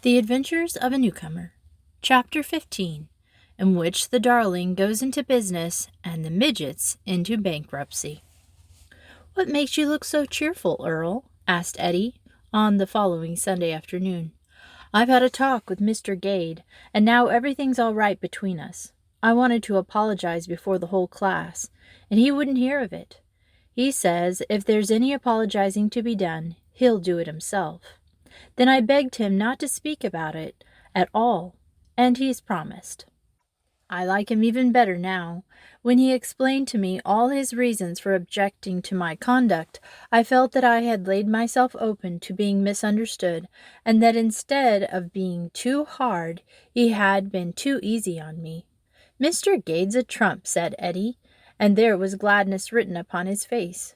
The Adventures of a Newcomer, Chapter 15, in which the Darling goes into business and the Midgets into bankruptcy. "What makes you look so cheerful, Earl?" asked Eddie on the following Sunday afternoon. "I've had a talk with Mr. Gade, and now everything's all right between us. I wanted to apologize before the whole class, and he wouldn't hear of it. He says if there's any apologizing to be done, he'll do it himself. Then I begged him not to speak about it at all, and he's promised. I like him even better now. When he explained to me all his reasons for objecting to my conduct, I felt that I had laid myself open to being misunderstood, and that instead of being too hard, he had been too easy on me. Mr. Gade's a trump," said Eddie, and there was gladness written upon his face.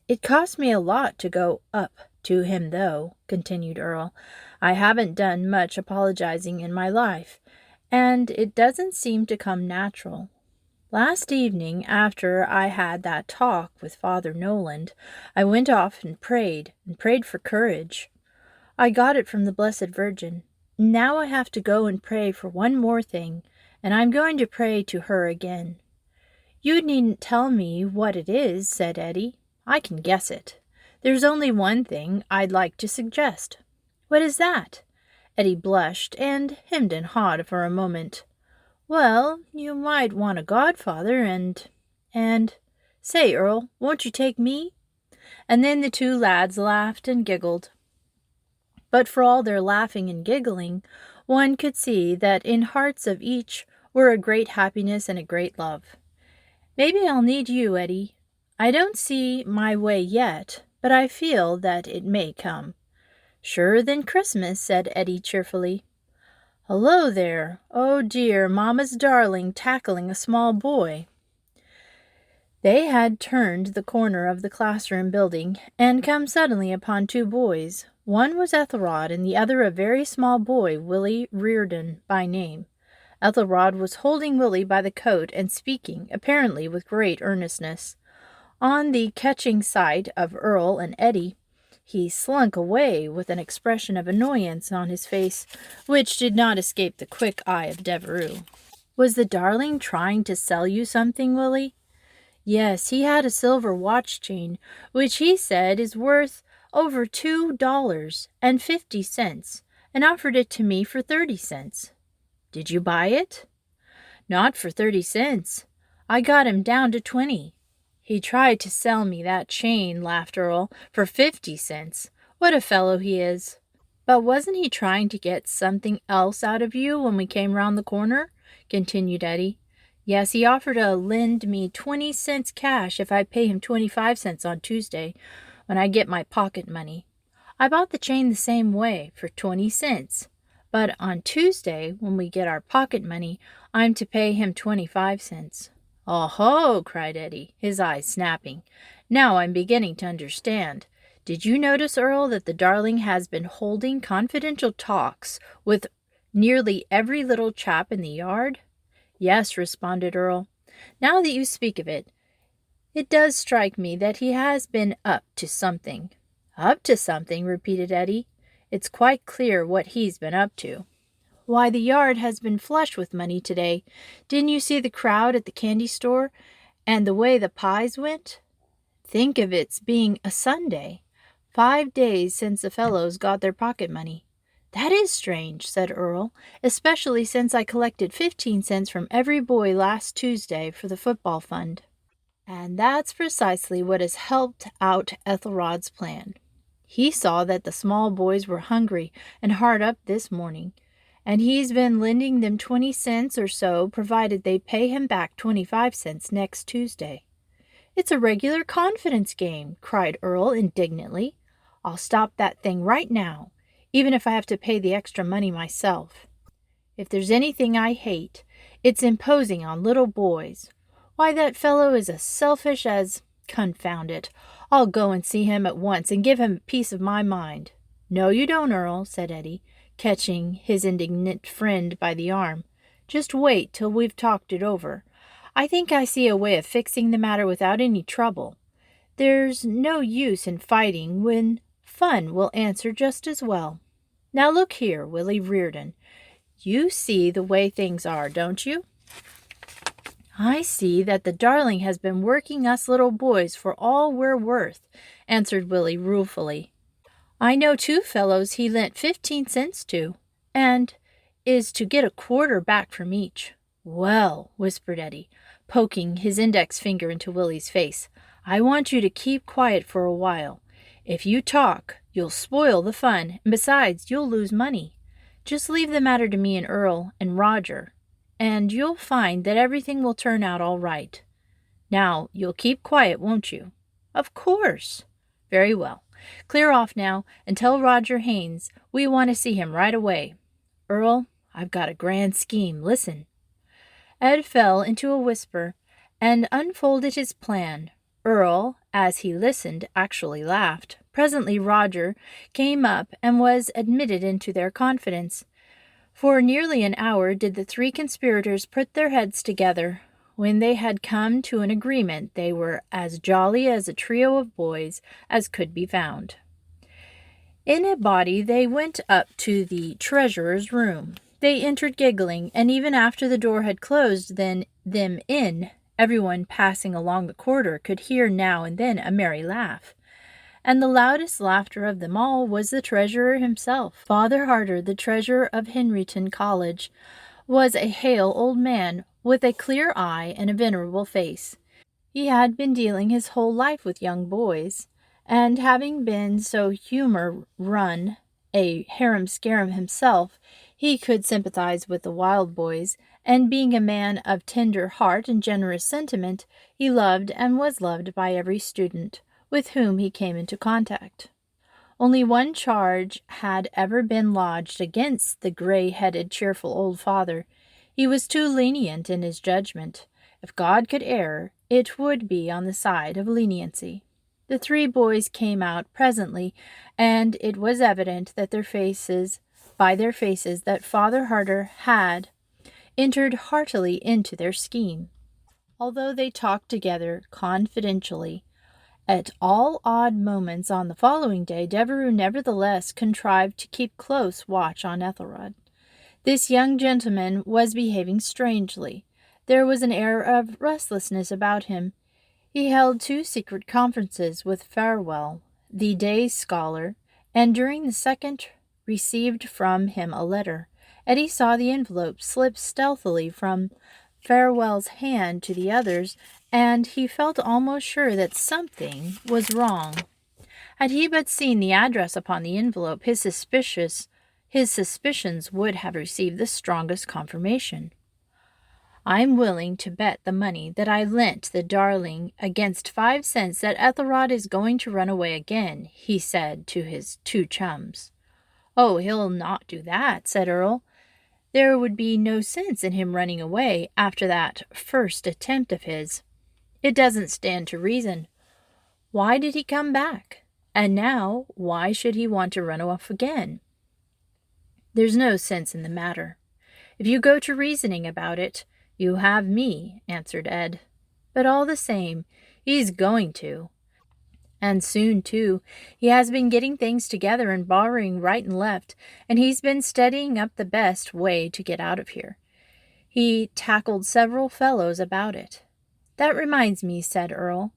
"It cost me a lot to go up to him, though," continued Earl. "I haven't done much apologizing in my life, and it doesn't seem to come natural. Last evening, after I had that talk with Father Noland, I went off and prayed for courage. I got it from the Blessed Virgin. Now I have to go and pray for one more thing, and I'm going to pray to her again." "You needn't tell me what it is," said Eddie. "I can guess it. There's only one thing I'd like to suggest." "What is that?" Eddie blushed and hemmed and hawed for a moment. "Well, you might want a godfather and say, Earl, won't you take me?" And then the two lads laughed and giggled. But for all their laughing and giggling, one could see that in hearts of each were a great happiness and a great love. "Maybe I'll need you, Eddie. I don't see my way yet, but I feel that it may come." "Surer than Christmas," said Eddie cheerfully. "Hello there! Oh dear, Mamma's darling tackling a small boy." They had turned the corner of the classroom building and come suddenly upon two boys. One was Ethelrod and the other a very small boy, Willie Reardon by name. Ethelrod was holding Willie by the coat and speaking, apparently with great earnestness. On the catching sight of Earl and Eddie, he slunk away with an expression of annoyance on his face, which did not escape the quick eye of Devereux. "Was the Darling trying to sell you something, Willie?" "Yes, he had a silver watch chain, which he said is worth over $2.50, and offered it to me for 30 cents. "Did you buy it?" "Not for 30 cents. I got him down to 20. "He tried to sell me that chain," laughed Earl, "for 50 cents. What a fellow he is!" "But wasn't he trying to get something else out of you when we came round the corner?" continued Eddie. "Yes, he offered to lend me 20 cents cash if I pay him 25 cents on Tuesday, when I get my pocket money. I bought the chain the same way, for 20 cents. But on Tuesday, when we get our pocket money, I'm to pay him 25 cents. "Oh-ho!" cried Eddie, his eyes snapping. "Now I'm beginning to understand. Did you notice, Earl, that the Darling has been holding confidential talks with nearly every little chap in the yard?" "Yes," responded Earl. "Now that you speak of it, it does strike me that he has been up to something." "Up to something?" repeated Eddie. "It's quite clear what he's been up to." "Why, the yard has been flush with money today. Didn't you see the crowd at the candy store, and the way the pies went? Think of its being a Sunday. 5 days since the fellows got their pocket money." "That is strange," said Earl, "especially since I collected 15 cents from every boy last Tuesday for the football fund." "And that's precisely what has helped out Ethelrod's plan. He saw that the small boys were hungry and hard up this morning, and he's been lending them 20 cents or so, provided they pay him back 25 cents next Tuesday." "It's a regular confidence game," cried Earl indignantly. "I'll stop that thing right now, even if I have to pay the extra money myself. If there's anything I hate, it's imposing on little boys. Why, that fellow is as selfish as— Confound it! I'll go and see him at once and give him a piece of my mind." "No, you don't, Earl," said Eddie, catching his indignant friend by the arm. "Just wait till we've talked it over. I think I see a way of fixing the matter without any trouble. There's no use in fighting when fun will answer just as well." Now look here, Willie Reardon. You see the way things are, don't you? I see that the darling has been working us little boys for all we're worth, answered Willie ruefully. I know 2 fellows he lent 15 cents to, and is to get a quarter back from each. Well, whispered Eddie, poking his index finger into Willie's face, I want you to keep quiet for a while. If you talk, you'll spoil the fun, and besides, you'll lose money. Just leave the matter to me and Earl and Roger, and you'll find that everything will turn out all right. Now, you'll keep quiet, won't you? Of course. Very well. Clear off now and tell Roger Haynes we want to see him right away. Earl, I've got a grand scheme. Listen. Ed fell into a whisper and unfolded his plan. Earl, as he listened, actually laughed. Presently Roger came up and was admitted into their confidence. For nearly an hour did the 3 conspirators put their heads together. When they had come to an agreement, they were as jolly as a trio of boys as could be found. In a body they went up to the treasurer's room. They entered giggling, and even after the door had closed them in, everyone passing along the corridor could hear now and then a merry laugh. And the loudest laughter of them all was the treasurer himself. Father Harter, the treasurer of Henryton College, was a hale old man with a clear eye and a venerable face. He had been dealing his whole life with young boys, and having been so humor-run a harum-scarum himself, he could sympathize with the wild boys, and being a man of tender heart and generous sentiment, he loved and was loved by every student with whom he came into contact. Only one charge had ever been lodged against the gray-headed, cheerful old father. He was too lenient in his judgment. If God could err, it would be on the side of leniency. The 3 boys came out presently, and it was evident that by their faces that Father Harter had entered heartily into their scheme. Although they talked together confidentially, at all odd moments on the following day, Devereux nevertheless contrived to keep close watch on Ethelred. This young gentleman was behaving strangely. There was an air of restlessness about him. He held 2 secret conferences with Farewell, the day's scholar, and during the second received from him a letter. Eddie saw the envelope slip stealthily from Farewell's hand to the others, and he felt almost sure that something was wrong. Had he but seen the address upon the envelope, his suspicions would have received the strongest confirmation. I'm willing to bet the money that I lent the darling against 5 cents that Ethelred is going to run away again, he said to his 2 chums. Oh, he'll not do that, said Earl. There would be no sense in him running away after that first attempt of his. It doesn't stand to reason. Why did he come back? And now, why should he want to run off again? There's no sense in the matter. If you go to reasoning about it, you have me, answered Ed. But all the same, he's going to. And soon, too. He has been getting things together and borrowing right and left, and he's been studying up the best way to get out of here. He tackled several fellows about it. That reminds me, said Earl.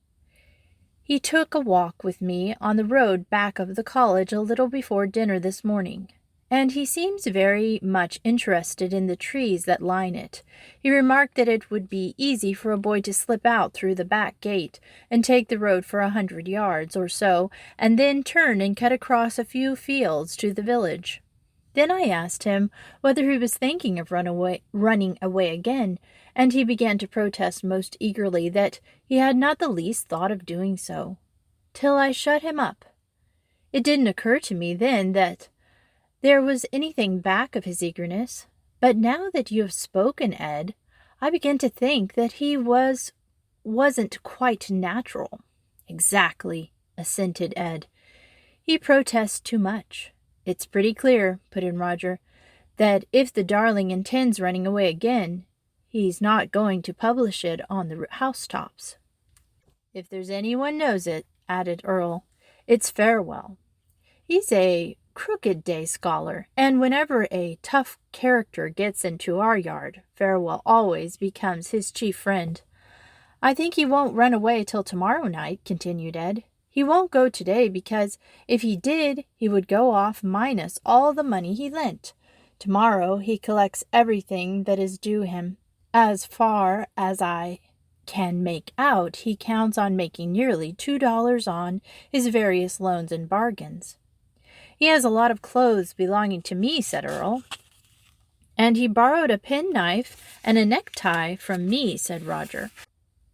He took a walk with me on the road back of the college a little before dinner this morning, and he seems very much interested in the trees that line it. He remarked that it would be easy for a boy to slip out through the back gate and take the road for 100 yards or so, and then turn and cut across a few fields to the village. Then I asked him whether he was thinking of running away again, and he began to protest most eagerly that he had not the least thought of doing so, till I shut him up. It didn't occur to me then that there was anything back of his eagerness, but now that you have spoken, Ed, I begin to think that he wasn't quite natural. Exactly, assented Ed. He protests too much. It's pretty clear, put in Roger, that if the darling intends running away again, he's not going to publish it on the housetops. If there's anyone knows it, added Earl, it's Farewell. He's a crooked day scholar, and whenever a tough character gets into our yard, Farewell always becomes his chief friend. I think he won't run away till tomorrow night, continued Ed. He won't go today because if he did, he would go off minus all the money he lent. Tomorrow he collects everything that is due him. As far as I can make out, he counts on making nearly $2 on his various loans and bargains. He has a lot of clothes belonging to me, said Earl. And he borrowed a penknife and a necktie from me, said Roger.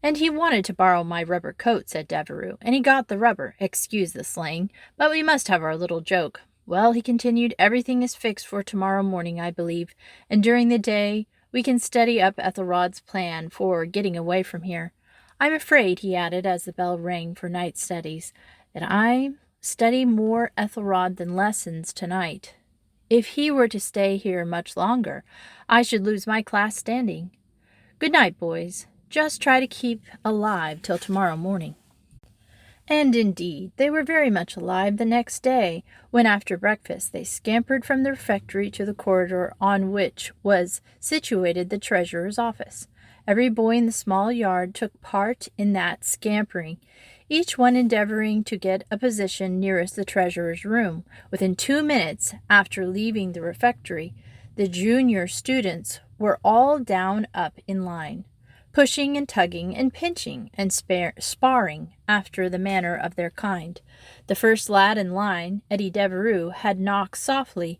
And he wanted to borrow my rubber coat, said Devereux, and he got the rubber. Excuse the slang, but we must have our little joke. Well, he continued, everything is fixed for tomorrow morning, I believe, and during the day we can study up Ethelrod's plan for getting away from here. I'm afraid, he added as the bell rang for night studies, that I study more Ethelrod than lessons tonight. If he were to stay here much longer, I should lose my class standing. Good night, boys. Just try to keep alive till tomorrow morning. And indeed, they were very much alive the next day, when after breakfast they scampered from the refectory to the corridor on which was situated the treasurer's office. Every boy in the small yard took part in that scampering, each one endeavoring to get a position nearest the treasurer's room. Within 2 minutes after leaving the refectory, the junior students were all down up in line, pushing and tugging and pinching and sparring after the manner of their kind. The first lad in line, Eddie Devereux, had knocked softly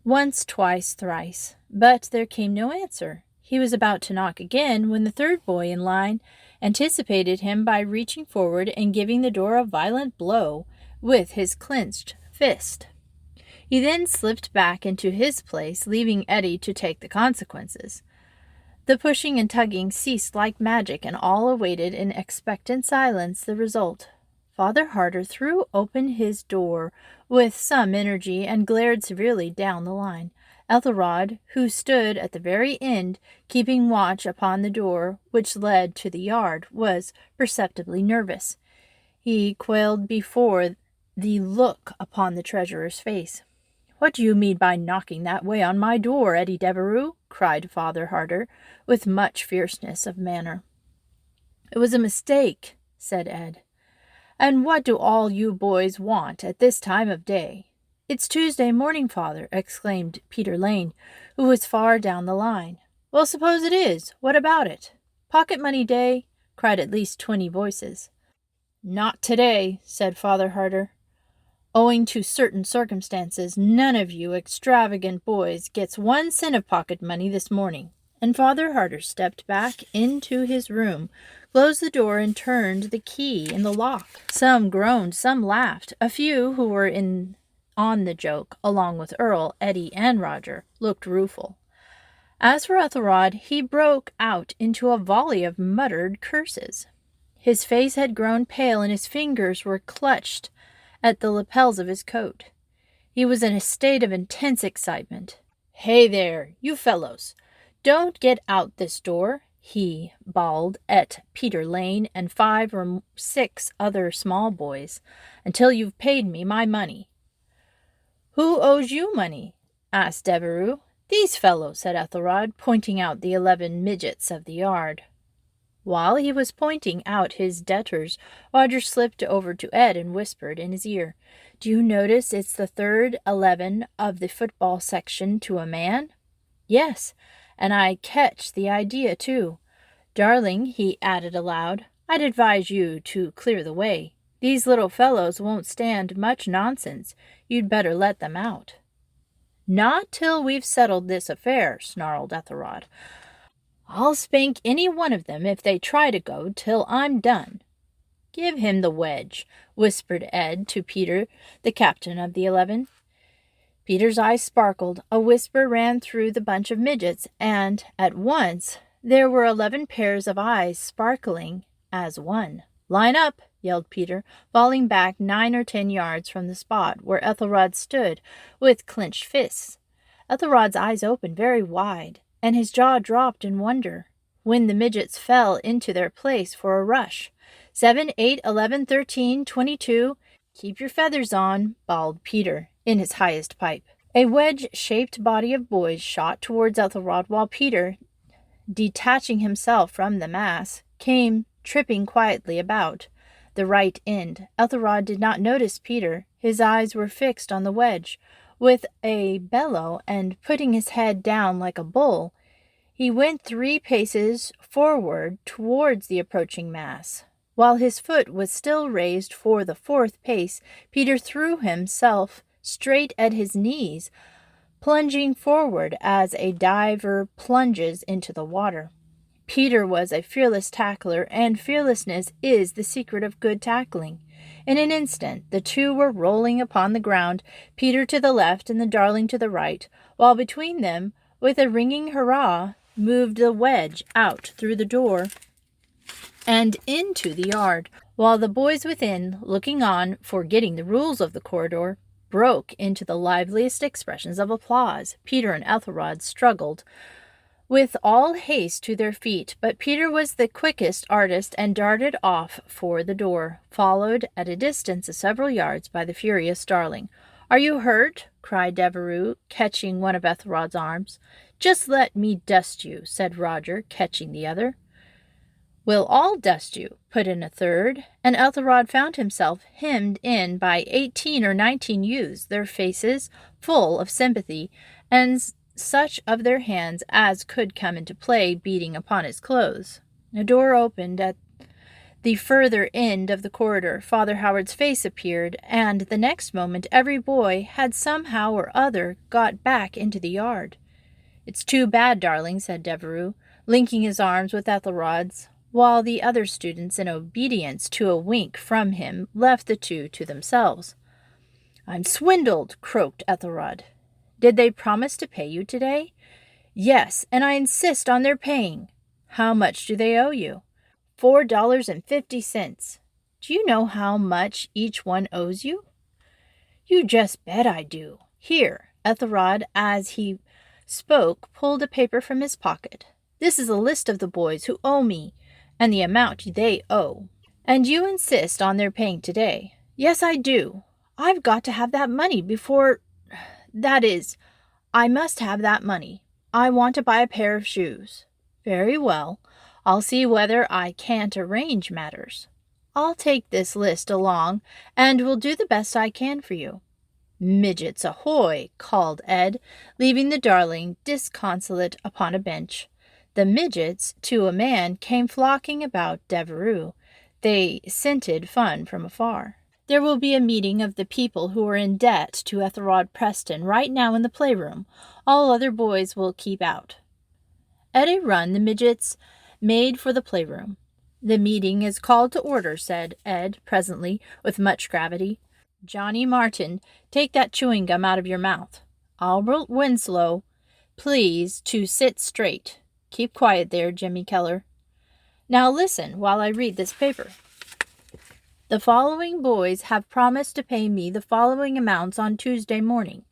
once, twice, thrice, but there came no answer. He was about to knock again when the third boy in line anticipated him by reaching forward and giving the door a violent blow with his clenched fist. He then slipped back into his place, leaving Eddie to take the consequences. The pushing and tugging ceased like magic, and all awaited in expectant silence the result. Father Harter threw open his door with some energy and glared severely down the line. Ethelrod, who stood at the very end, keeping watch upon the door which led to the yard, was perceptibly nervous. He quailed before the look upon the treasurer's face. "What do you mean by knocking that way on my door, Eddie Devereux?" cried Father Harter, with much fierceness of manner. "It was a mistake," said Ed. "And what do all you boys want at this time of day?" "It's Tuesday morning, Father," exclaimed Peter Lane, who was far down the line. "Well, suppose it is. What about it?" "Pocket money day," cried at least 20 voices. "Not today," said Father Harter. "Owing to certain circumstances, none of you extravagant boys gets 1 cent of pocket money this morning." And Father Harter stepped back into his room, closed the door, and turned the key in the lock. Some groaned, some laughed. A few who were on the joke, along with Earl, Eddie, and Roger, looked rueful. As for Ethelrod, he broke out into a volley of muttered curses. His face had grown pale, and his fingers were clutched at the lapels of his coat. He was in a state of intense excitement. "Hey there, you fellows! Don't get out this door," he bawled at Peter Lane and 5 or 6 other small boys, "until you've paid me my money." "Who owes you money?" asked Devereux. "These fellows," said Ethelrod, pointing out the 11 midgets of the yard. While he was pointing out his debtors, Roger slipped over to Ed and whispered in his ear, "Do you notice it's the third 11 of the football section to a man?" "Yes, and I catch the idea, too. Darling," he added aloud, "I'd advise you to clear the way. These little fellows won't stand much nonsense. You'd better let them out." "Not till we've settled this affair," snarled Ethelrod. "I'll spank any one of them if they try to go till I'm done." "Give him the wedge," whispered Ed to Peter, the captain of the 11. Peter's eyes sparkled. A whisper ran through the bunch of midgets, and at once there were 11 pairs of eyes sparkling as one. "Line up!" yelled Peter, falling back 9 or 10 yards from the spot where Ethelrod stood with clenched fists. Ethelrod's eyes opened very wide, and his jaw dropped in wonder, when the midgets fell into their place for a rush. 7, 8, 11, 13, 22. "Keep your feathers on," bawled Peter, in his highest pipe. A wedge-shaped body of boys shot towards Ethelrod, while Peter, detaching himself from the mass, came tripping quietly about the right end. Ethelrod did not notice Peter. His eyes were fixed on the wedge. With a bellow and putting his head down like a bull, he went 3 paces forward towards the approaching mass. While his foot was still raised for the 4th pace, Peter threw himself straight at his knees, plunging forward as a diver plunges into the water. Peter was a fearless tackler, and fearlessness is the secret of good tackling. In an instant, the two were rolling upon the ground, Peter to the left and the darling to the right, while between them, with a ringing hurrah, moved the wedge out through the door and into the yard, while the boys within, looking on, forgetting the rules of the corridor, broke into the liveliest expressions of applause. Peter and Ethelrod struggled with all haste to their feet, but Peter was the quickest artist and darted off for the door, followed at a distance of several yards by the furious darling. "Are you hurt?" cried Devereux, catching one of Ethelrod's arms. "Just let me dust you," said Roger, catching the other. "We'll all dust you," put in a third, and Ethelrod found himself hemmed in by 18 or 19 youths, their faces full of sympathy, and such of their hands as could come into play beating upon his clothes. A door opened at the further end of the corridor. Father Howard's face appeared, and the next moment every boy had somehow or other got back into the yard. "It's too bad, darling," said Devereux, linking his arms with Ethelrod's, while the other students, in obedience to a wink from him, left the two to themselves. "I'm swindled," croaked Ethelrod. "Did they promise to pay you today?" "Yes, and I insist on their paying." "How much do they owe you?" $4.50. "Do you know how much each one owes you?" "You just bet I do. Here." Ethelrod, as he spoke, pulled a paper from his pocket. "This is a list of the boys who owe me, and the amount they owe." "And you insist on their paying today?" "Yes, I do. I've got to have that money before... That is, I must have that money. I want to buy a pair of shoes." "Very well. I'll see whether I can't arrange matters. I'll take this list along, and will do the best I can for you." "Midgets ahoy!" called Ed, leaving the darling disconsolate upon a bench. The midgets, to a man, came flocking about Devereux. They scented fun from afar. "There will be a meeting of the people who are in debt to Ethelrod Preston right now in the playroom. All other boys will keep out." At a run, the midgets made for the playroom. "The meeting is called to order," said Ed presently, with much gravity. "Johnny Martin, take that chewing gum out of your mouth. Albert Winslow, please to sit straight. Keep quiet there, Jimmy Keller. Now listen while I read this paper. The following boys have promised to pay me the following amounts on Tuesday morning.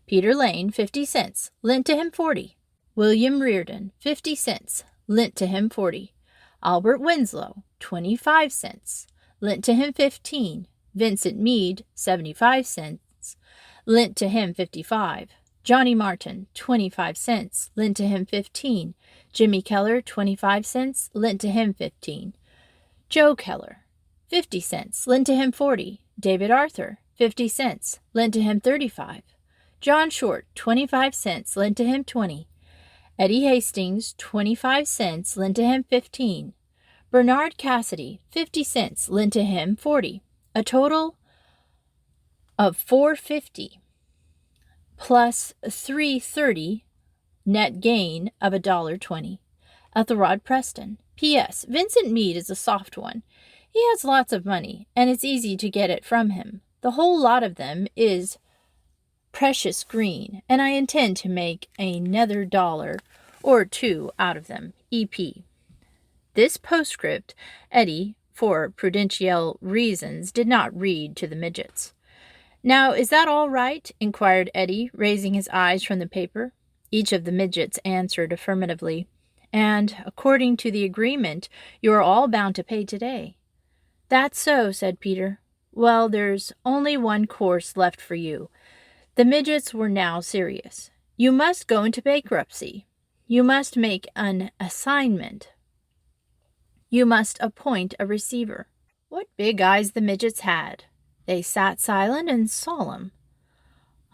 Peter Lane, 50 cents, lent to him 40. William Reardon, 50 cents, lent to him 40. Albert Winslow, 25 cents, lent to him 15. Vincent Meade, 75 cents, lent to him 55. Johnny Martin, 25 cents, lent to him 15. Jimmy Keller, 25 cents, lent to him 15. Joe Keller, 50 cents, lent to him 40. David Arthur, 50 cents, lent to him 35. John Short, 25 cents, lent to him 20. Eddie Hastings, 25 cents, lent to him 15. Bernard Cassidy, 50 cents, lent to him 40. A total of $4.50 plus $3.30, net gain of $1.20. Ethelrod Preston. P.S. Vincent Meade is a soft one. He has lots of money, and it's easy to get it from him. The whole lot of them is precious green, and I intend to make another $1 or $2 out of them. E.P. This postscript Eddie, for prudential reasons, did not read to the midgets. "Now, is that all right?" inquired Eddie, raising his eyes from the paper. Each of the midgets answered affirmatively. "And, according to the agreement, you are all bound to pay today." "That's so," said Peter. "Well, there's only one course left for you. The midgets were now serious. You must go into bankruptcy. You must make an assignment. You must appoint a receiver. What big eyes the midgets had! They sat silent and solemn.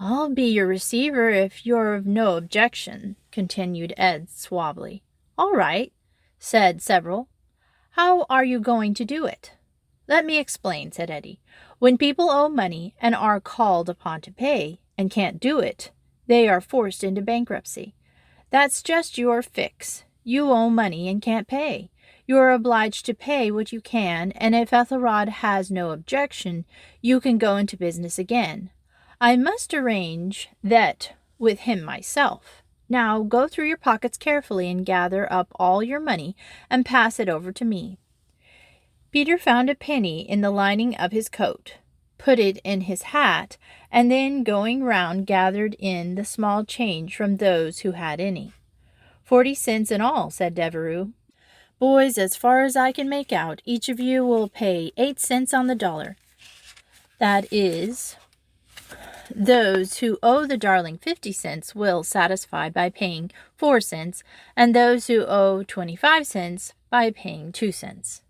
I'll be your receiver if you're of no objection, continued Ed suavely. All right, said several. How are you going to do it? Let me explain, said Eddie. When people owe money and are called upon to pay and can't do it, they are forced into bankruptcy. That's just your fix. You owe money and can't pay. You are obliged to pay what you can, and if Ethelrod has no objection, you can go into business again. I must arrange that with him myself. Now go through your pockets carefully and gather up all your money and pass it over to me. Peter found a penny in the lining of his coat, put it in his hat, and then going round gathered in the small change from those who had any. 40 cents in all, said Devereux. Boys, as far as I can make out, each of you will pay 8 cents on the dollar. That is, those who owe the darling 50 cents will satisfy by paying 4 cents, and those who owe 25 cents by paying 2 cents.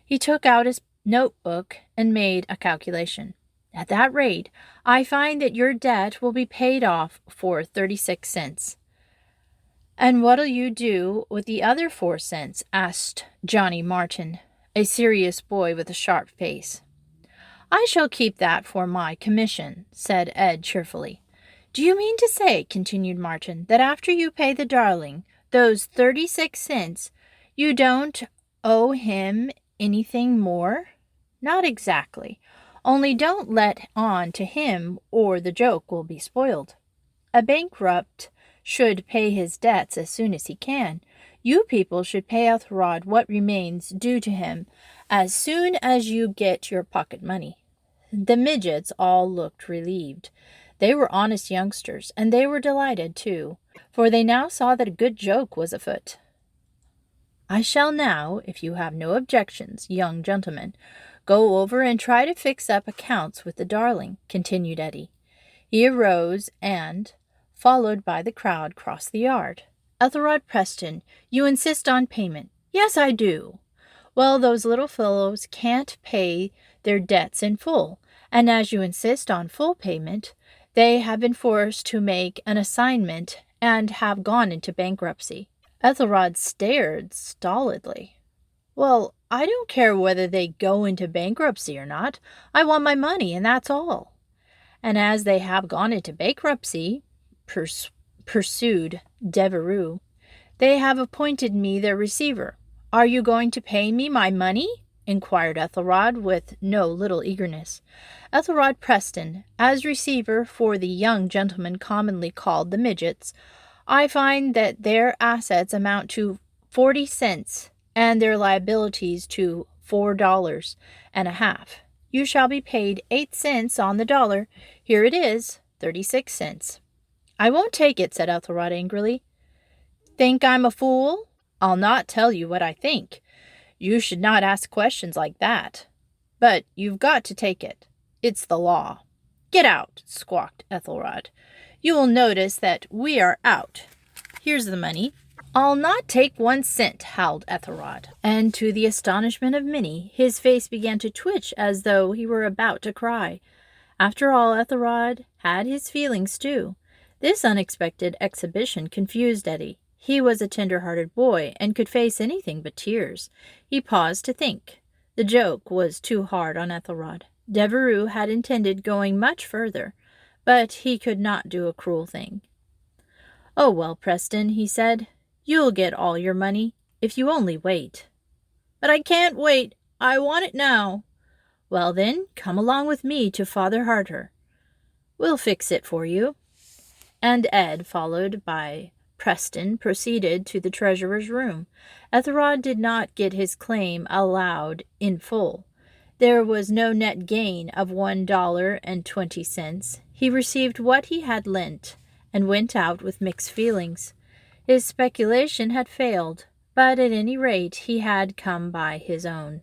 He took out his notebook and made a calculation. At that rate, I find that your debt will be paid off for 36 cents. And what'll you do with the other 4 cents? Asked Johnny Martin, a serious boy with a sharp face. I shall keep that for my commission, said Ed cheerfully. Do you mean to say, continued Martin, that after you pay the darling those 36 cents, you don't owe him anything more? Not exactly. Only don't let on to him or the joke will be spoiled. A bankrupt should pay his debts as soon as he can. You people should pay Ethelrod what remains due to him as soon as you get your pocket money. The midgets all looked relieved. They were honest youngsters, and they were delighted, too, for they now saw that a good joke was afoot. I shall now, if you have no objections, young gentlemen, go over and try to fix up accounts with the darling, continued Eddie. He arose and, followed by the crowd, crossed the yard. Ethelrod Preston, you insist on payment. Yes, I do. Well, those little fellows can't pay their debts in full, and as you insist on full payment, they have been forced to make an assignment and have gone into bankruptcy. Ethelrod stared stolidly. Well, I don't care whether they go into bankruptcy or not. I want my money, and that's all. And as they have gone into bankruptcy, pursued Devereux, they have appointed me their receiver. Are you going to pay me my money? Inquired Ethelrod with no little eagerness. Ethelrod Preston, as receiver for the young gentlemen commonly called the midgets, I find that their assets amount to 40 cents and their liabilities to $4.50. You shall be paid 8 cents on the dollar. Here it is, 36 cents. I won't take it, said Ethelrod angrily. Think I'm a fool? I'll not tell you what I think. You should not ask questions like that. But you've got to take it. It's the law. Get out, squawked Ethelrod. You will notice that we are out. Here's the money. I'll not take 1 cent, howled Ethelrod. And to the astonishment of many, his face began to twitch as though he were about to cry. After all, Ethelrod had his feelings too. This unexpected exhibition confused Eddie. He was a tender-hearted boy and could face anything but tears. He paused to think. The joke was too hard on Ethelrod. Devereux had intended going much further, but he could not do a cruel thing. Oh, well, Preston, he said, you'll get all your money, if you only wait. But I can't wait. I want it now. Well, then, come along with me to Father Harter. We'll fix it for you. And Ed, followed by Preston, proceeded to the treasurer's room. Ethelrod did not get his claim allowed in full. There was no net gain of $1.20. He received what he had lent, and went out with mixed feelings. His speculation had failed, but at any rate he had come by his own.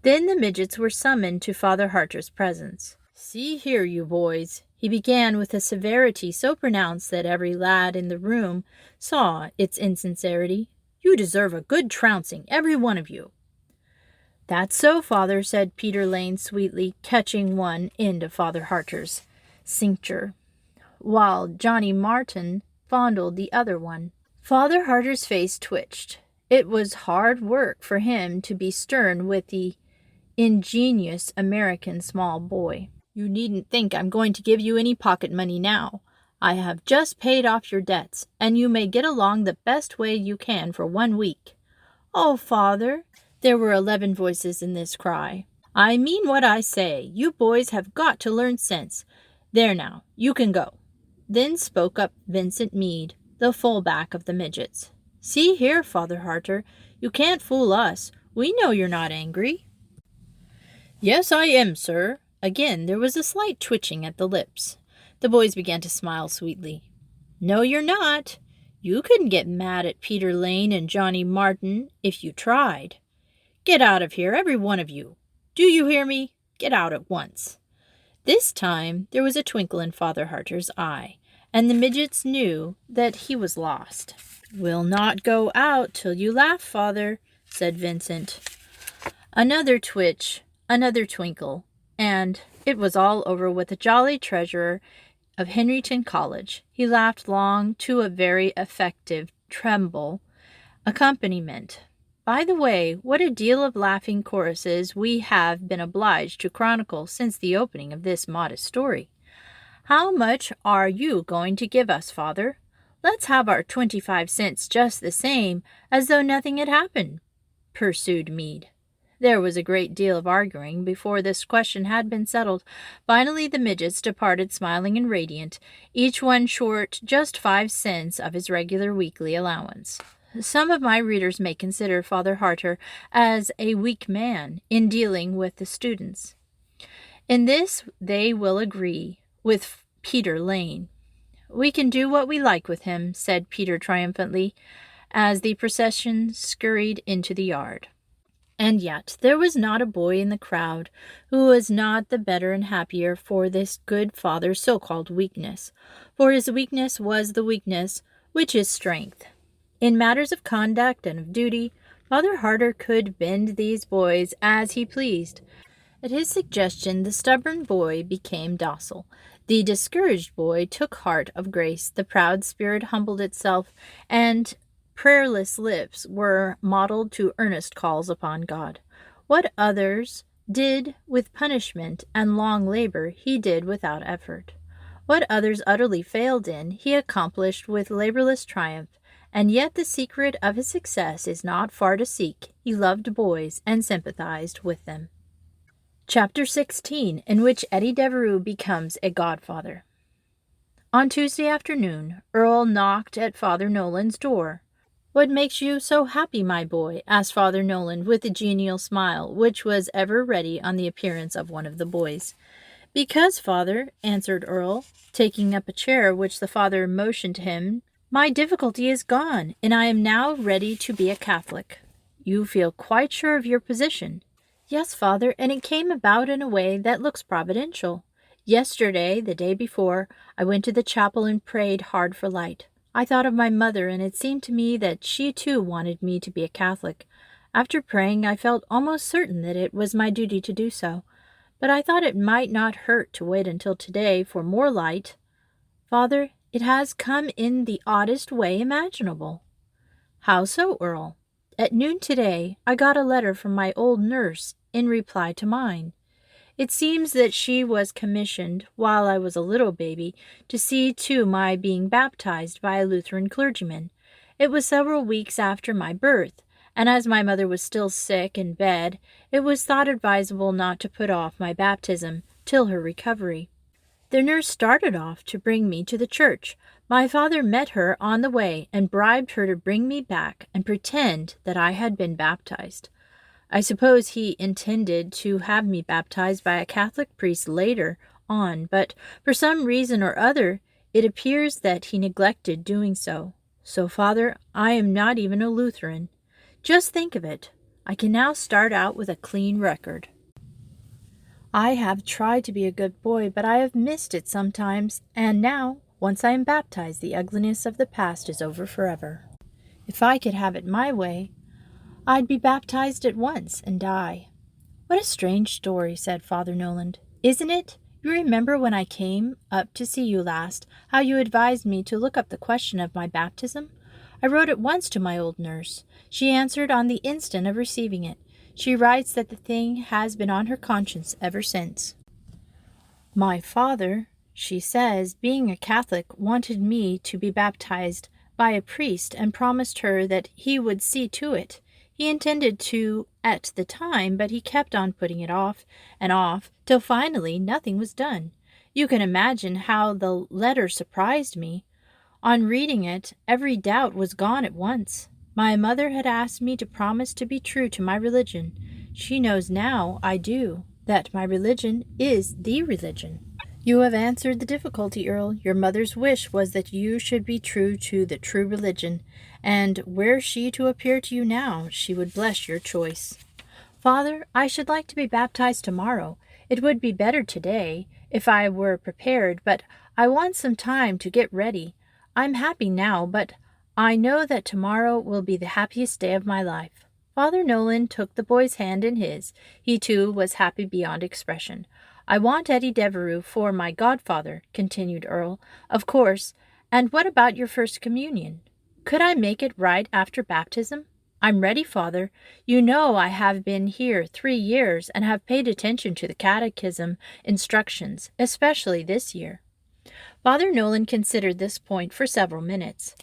Then the midgets were summoned to Father Harter's presence. See here, you boys, He began with a severity so pronounced that every lad in the room saw its insincerity. "You deserve a good trouncing, every one of you." "That's so, Father," said Peter Lane sweetly, catching one end of Father Harter's cincture, while Johnny Martin fondled the other one. Father Harter's face twitched. It was hard work for him to be stern with the ingenious American small boy. "You needn't think I'm going to give you any pocket money now. I have just paid off your debts, and you may get along the best way you can for 1 week." "Oh, Father!" There were 11 voices in this cry. "I mean what I say. You boys have got to learn sense. There now, you can go." Then spoke up Vincent Meade, the fullback of the midgets. "See here, Father Harter, you can't fool us. We know you're not angry." "Yes, I am, sir." Again there was a slight twitching at the lips. The boys began to smile sweetly. "No, you're not. You couldn't get mad at Peter Lane and Johnny Martin if you tried. Get out of here, every one of you. Do you hear me? Get out at once." This time there was a twinkle in Father Harter's eye, and the midgets knew that he was lost. "We'll not go out till you laugh, Father," said Vincent. Another twitch, another twinkle, and it was all over with the jolly treasurer of Henryton College. He laughed long to a very effective treble accompaniment. By the way, what a deal of laughing choruses we have been obliged to chronicle since the opening of this modest story. "How much are you going to give us, Father? Let's have our 25 cents just the same, as though nothing had happened," pursued Meade. There was a great deal of arguing before this question had been settled. Finally the midgets departed smiling and radiant, each one short just 5 cents of his regular weekly allowance. Some of my readers may consider Father Harter as a weak man in dealing with the students. In this they will agree with Peter Lane. "We can do what we like with him," said Peter triumphantly, as the procession scurried into the yard. And yet there was not a boy in the crowd who was not the better and happier for this good father's so-called weakness, for his weakness was the weakness which is strength. In matters of conduct and of duty, Father Harter could bend these boys as he pleased. At his suggestion, the stubborn boy became docile. The discouraged boy took heart of grace. The proud spirit humbled itself, and prayerless lips were modeled to earnest calls upon God. What others did with punishment and long labor, he did without effort. What others utterly failed in, he accomplished with laborless triumph. And yet the secret of his success is not far to seek. He loved boys and sympathized with them. Chapter 16, in which Eddie Devereux becomes a godfather. On Tuesday afternoon, Earl knocked at Father Nolan's door. "What makes you so happy, my boy?" asked Father Nolan with a genial smile, which was ever ready on the appearance of one of the boys. "Because, Father," answered Earl, taking up a chair which the father motioned to him, "my difficulty is gone, and I am now ready to be a Catholic." "You feel quite sure of your position?" "Yes, Father, and it came about in a way that looks providential. Yesterday, the day before, I went to the chapel and prayed hard for light. I thought of my mother, and it seemed to me that she too wanted me to be a Catholic. After praying, I felt almost certain that it was my duty to do so, but I thought it might not hurt to wait until today for more light. Father, it has come in the oddest way imaginable." "How so, Earl?" "At noon today, I got a letter from my old nurse in reply to mine. It seems that she was commissioned, while I was a little baby, to see to my being baptized by a Lutheran clergyman. It was several weeks after my birth, and as my mother was still sick in bed, it was thought advisable not to put off my baptism till her recovery. The nurse started off to bring me to the church. My father met her on the way and bribed her to bring me back and pretend that I had been baptized. I suppose he intended to have me baptized by a Catholic priest later on, but for some reason or other it appears that he neglected doing so. So, Father, I am not even a Lutheran. Just think of it. I can now start out with a clean record." I have tried to be a good boy, but I have missed it sometimes, and now, once I am baptized, the ugliness of the past is over forever. If I could have it my way, I'd be baptized at once and die." "What a strange story," said Father Noland. "Isn't it? You remember when I came up to see you last, how you advised me to look up the question of my baptism? I wrote at once to my old nurse. She answered on the instant of receiving it. She writes that the thing has been on her conscience ever since. My father, she says, being a Catholic, wanted me to be baptized by a priest and promised her that he would see to it. He intended to at the time, but he kept on putting it off and off till finally nothing was done. You can imagine how the letter surprised me. On reading it, every doubt was gone at once. My mother had asked me to promise to be true to my religion. She knows now I do, that my religion is the religion. You have answered the difficulty, Earl. Your mother's wish was that you should be true to the true religion, and were she to appear to you now, she would bless your choice." "Father, I should like to be baptized tomorrow. It would be better today, if I were prepared, but I want some time to get ready. I'm happy now, but I know that tomorrow will be the happiest day of my life." Father Nolan took the boy's hand in his. He, too, was happy beyond expression. "I want Eddie Devereux for my godfather," continued Earl. "Of course. And what about your first communion? Could I make it right after baptism? I'm ready, Father. You know I have been here 3 years and have paid attention to the catechism instructions, especially this year." Father Nolan considered this point for several minutes.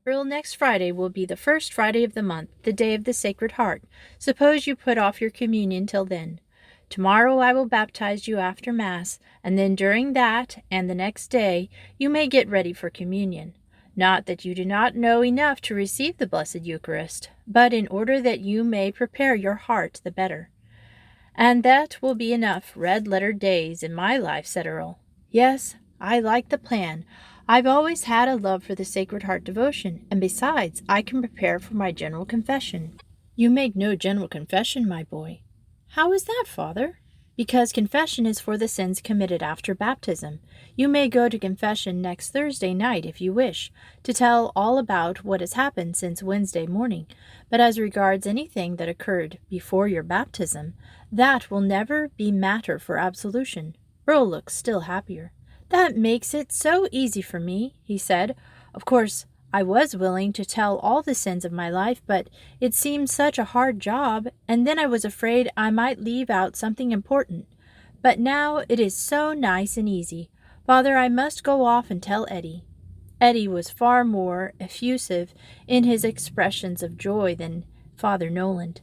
"Earl, next Friday will be the first Friday of the month, the day of the Sacred Heart. Suppose you put off your communion till then. Tomorrow I will baptize you after Mass, and then during that and the next day you may get ready for communion. Not that you do not know enough to receive the Blessed Eucharist, but in order that you may prepare your heart the better." "And that will be enough red-letter days in my life," said Earl. "Yes, I like the plan. I've always had a love for the Sacred Heart devotion, and besides, I can prepare for my general confession." "You make no general confession, my boy." "How is that, Father?" "Because confession is for the sins committed after baptism. You may go to confession next Thursday night if you wish, to tell all about what has happened since Wednesday morning. But as regards anything that occurred before your baptism, that will never be matter for absolution." Earl looked still happier. "That makes it so easy for me," he said. "Of course, I was willing to tell all the sins of my life, but it seemed such a hard job, and then I was afraid I might leave out something important. But now it is so nice and easy. Father, I must go off and tell Eddie." Eddie was far more effusive in his expressions of joy than Father Noland.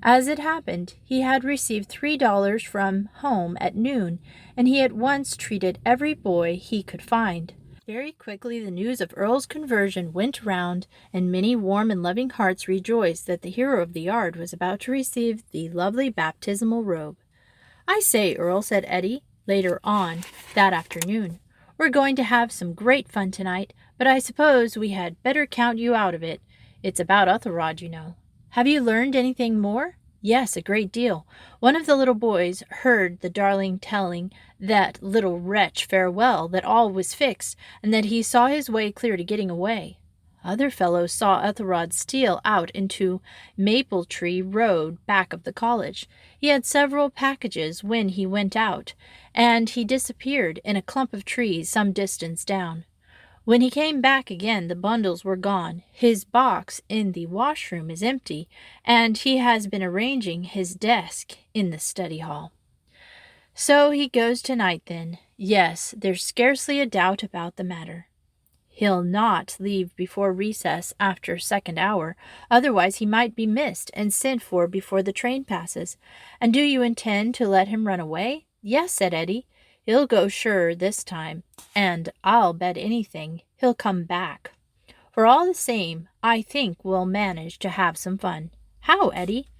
As it happened, he had received $3 from home at noon, and he at once treated every boy he could find. Very quickly the news of Earl's conversion went round, and many warm and loving hearts rejoiced that the hero of the yard was about to receive the lovely baptismal robe. "I say, Earl," said Eddie, later on that afternoon, "we're going to have some great fun tonight, but I suppose we had better count you out of it. It's about Ethelrod, you know." "Have you learned anything more?" "Yes, a great deal. One of the little boys heard the darling telling that little wretch farewell, that all was fixed, and that he saw his way clear to getting away. Other fellows saw Ethelrod steal out into Maple Tree Road back of the college. He had several packages when he went out, and he disappeared in a clump of trees some distance down. When he came back again, the bundles were gone. His box in the washroom is empty, and he has been arranging his desk in the study hall." "So he goes tonight, then?" "Yes, there's scarcely a doubt about the matter. He'll not leave before recess after 2nd hour, otherwise he might be missed and sent for before the train passes." "And do you intend to let him run away?" "Yes," said Eddie. "He'll go sure this time, and I'll bet anything he'll come back. For all the same, I think we'll manage to have some fun." "How, Eddie?"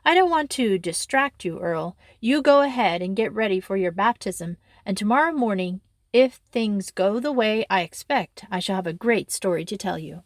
"I don't want to distract you, Earl. You go ahead and get ready for your baptism, and tomorrow morning, if things go the way I expect, I shall have a great story to tell you."